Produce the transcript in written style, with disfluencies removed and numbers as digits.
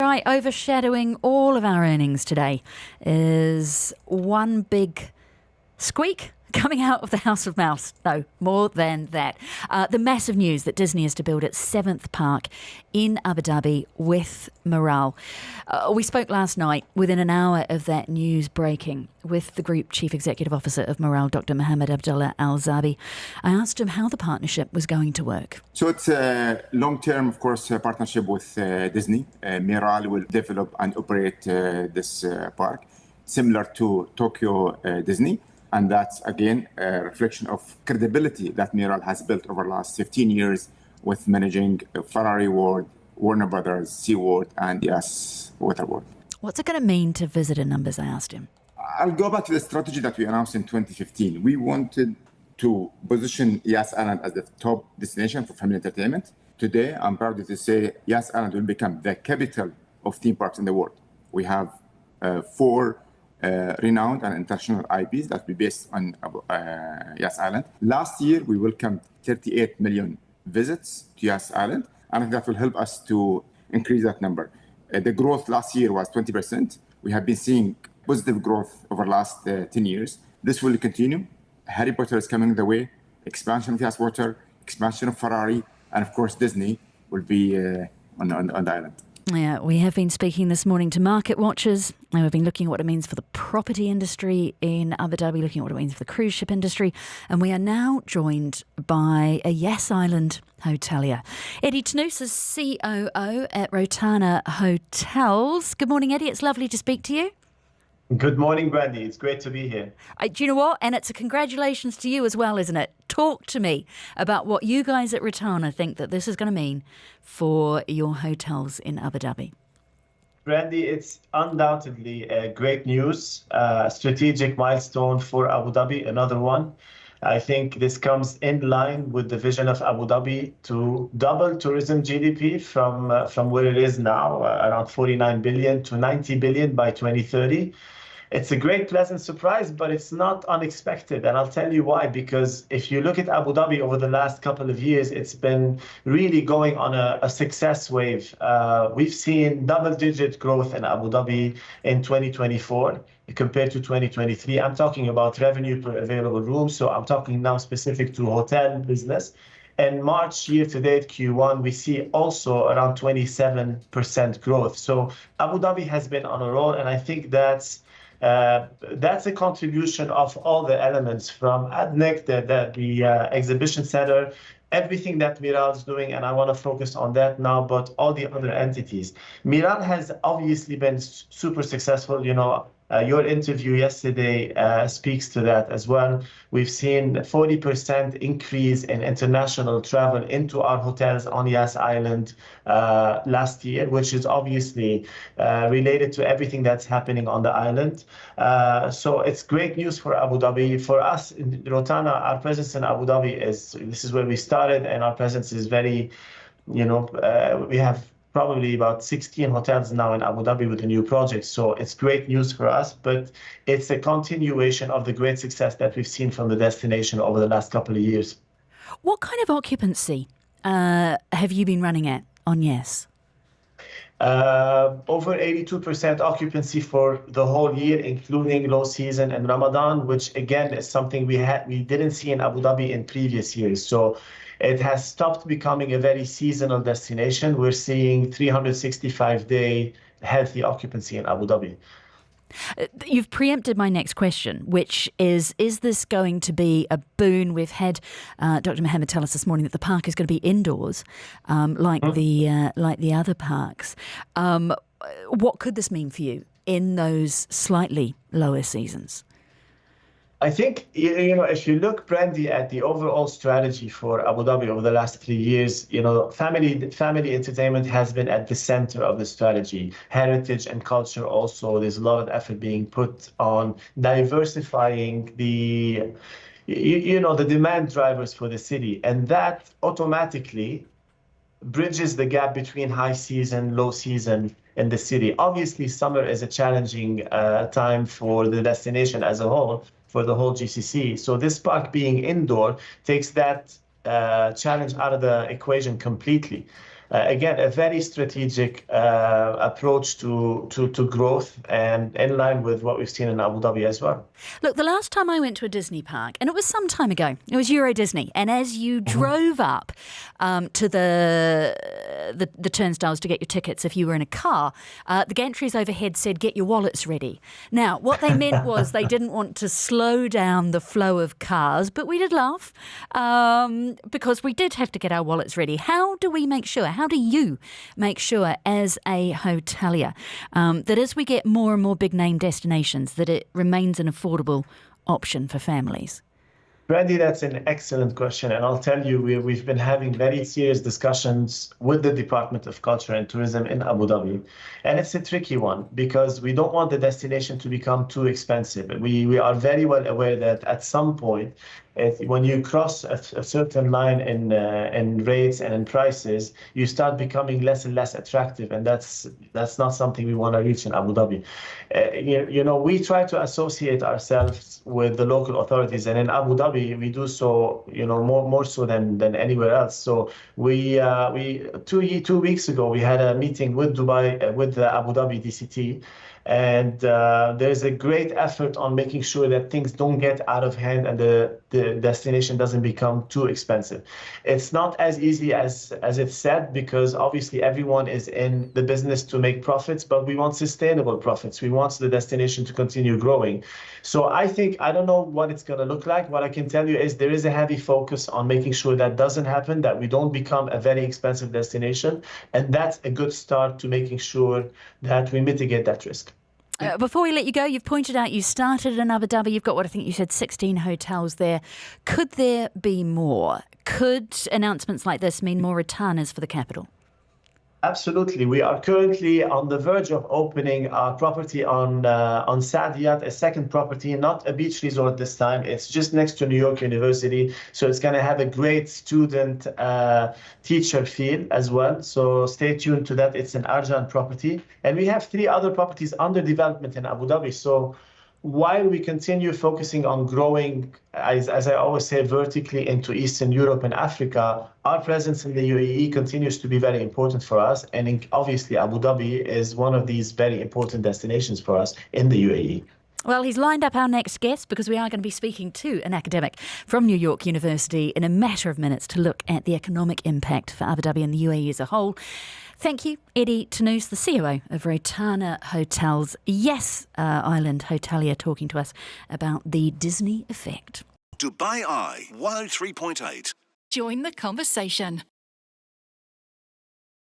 right, overshadowing all of our earnings today is one big squeak coming out of the House of Mouse. No, more than that. The massive news that Disney is to build its 7th park in Abu Dhabi with Miral. We spoke last night, within an hour of that news breaking, with the Group Chief Executive Officer of Miral, Dr. Mohammed Abdullah Al-Zabi. I asked him how the partnership was going to work. So it's a long-term, of course, partnership with Disney. Miral will develop and operate this park, similar to Tokyo Disney. And that's, again, a reflection of credibility that Miral has built over the last 15 years with managing Ferrari World, Warner Brothers, SeaWorld, and Yas Waterworld. What's it going to mean to visitor numbers, I asked him. I'll go back to the strategy that we announced in 2015. We wanted to position Yas Island as the top destination for family entertainment. Today, I'm proud to say Yas Island will become the capital of theme parks in the world. We have 4 renowned and international IPs that will be based on Yas Island. Last year, we welcomed 38 million visits to Yas Island, and that will help us to increase that number. The growth last year was 20%. We have been seeing positive growth over the last 10 years. This will continue. Harry Potter is coming the way, expansion of Yas Water, expansion of Ferrari, and of course Disney will be on the island. Yeah, we have been speaking this morning to market watchers, and we've been looking at what it means for the property industry in Abu Dhabi, looking at what it means for the cruise ship industry, and we are now joined by a Yas Island hotelier. Eddie Tannous is COO at Rotana Hotels. Good morning, Eddie. It's lovely to speak to you. Good morning, Brandy. It's great to be here. Do you know what? And it's a congratulations to you as well, isn't it? Talk to me about what you guys at Rotana think that this is going to mean for your hotels in Abu Dhabi. Brandy, it's undoubtedly great news, strategic milestone for Abu Dhabi, another one. I think this comes in line with the vision of Abu Dhabi to double tourism GDP from where it is now, around 49 billion to 90 billion by 2030. It's a great, pleasant surprise, but it's not unexpected. And I'll tell you why, because if you look at Abu Dhabi over the last couple of years, it's been really going on a success wave. We've seen double-digit growth in Abu Dhabi in 2024 compared to 2023. I'm talking about revenue per available room. So I'm talking now specific to hotel business. And March year-to-date Q1, we see also around 27% growth. So Abu Dhabi has been on a roll, and I think that's a contribution of all the elements from ADNEC, the exhibition center, everything that Miral is doing, and I want to focus on that now, but all the other entities. Miral has obviously been super successful. You know, your interview yesterday speaks to that as well. We've seen 40% increase in international travel into our hotels on Yas Island last year, which is obviously related to everything that's happening on the island. So it's great news for Abu Dhabi. For us in Rotana, our presence in Abu Dhabi this is where we started, and our presence is very, we have probably about 16 hotels now in Abu Dhabi with the new project. So it's great news for us, but it's a continuation of the great success that we've seen from the destination over the last couple of years. What kind of occupancy have you been running at on Yas? Over 82% occupancy for the whole year, including low season and Ramadan, which again is something we didn't see in Abu Dhabi in previous years. So it has stopped becoming a very seasonal destination. We're seeing 365-day healthy occupancy in Abu Dhabi. You've preempted my next question, which is this going to be a boon? We've had Dr. Mohammed tell us this morning that the park is going to be indoors, like the other parks. What could this mean for you in those slightly lower seasons? I think, if you look, Brandy, at the overall strategy for Abu Dhabi over the last 3 years, family entertainment has been at the center of the strategy. Heritage and culture also, there's a lot of effort being put on diversifying the demand drivers for the city. And that automatically bridges the gap between high season, low season in the city. Obviously, summer is a challenging time for the destination as a whole, for the whole GCC. So this park being indoor takes that challenge out of the equation completely. Again, a very strategic approach to growth, and in line with what we've seen in Abu Dhabi as well. Look, the last time I went to a Disney park, and it was some time ago, it was Euro Disney, and as you drove up to the turnstiles to get your tickets, if you were in a car, the gantries overhead said, "Get your wallets ready." Now, what they meant was they didn't want to slow down the flow of cars, but we did laugh because we did have to get our wallets ready. How do we make sure, how do you make sure as a hotelier that as we get more and more big name destinations, that it remains an affordable option for families? Brandy, that's an excellent question. And I'll tell you, we've been having very serious discussions with the Department of Culture and Tourism in Abu Dhabi. And it's a tricky one because we don't want the destination to become too expensive. We are very well aware that at some point, when you cross a certain line in rates and in prices, you start becoming less and less attractive, and that's not something we want to reach in Abu Dhabi. We try to associate ourselves with the local authorities, and in Abu Dhabi we do so, more so than anywhere else. So we 2 weeks ago we had a meeting with Dubai with the Abu Dhabi DCT. And there's a great effort on making sure that things don't get out of hand and the destination doesn't become too expensive. It's not as easy as it's said, because obviously everyone is in the business to make profits, but we want sustainable profits. We want the destination to continue growing. So I don't know what it's going to look like. What I can tell you is there is a heavy focus on making sure that doesn't happen, that we don't become a very expensive destination. And that's a good start to making sure that we mitigate that risk. Before we let you go, you've pointed out you started in Abu Dhabi. You've got, what I think you said, 16 hotels there. Could there be more? Could announcements like this mean more retainers for the capital? Absolutely. We are currently on the verge of opening our property on Saadiyat, a second property, not a beach resort this time. It's just next to New York University. So it's going to have a great student teacher feel as well. So stay tuned to that. It's an Arjan property. And we have 3 other properties under development in Abu Dhabi. So while we continue focusing on growing, as I always say, vertically into Eastern Europe and Africa, our presence in the UAE continues to be very important for us. And obviously, Abu Dhabi is one of these very important destinations for us in the UAE. Well, he's lined up our next guest because we are going to be speaking to an academic from New York University in a matter of minutes to look at the economic impact for Abu Dhabi and the UAE as a whole. Thank you, Eddie Tannous, the COO of Rotana Hotels, Yas Island hotelier, talking to us about the Disney effect. Dubai Eye 103.8. Join the conversation.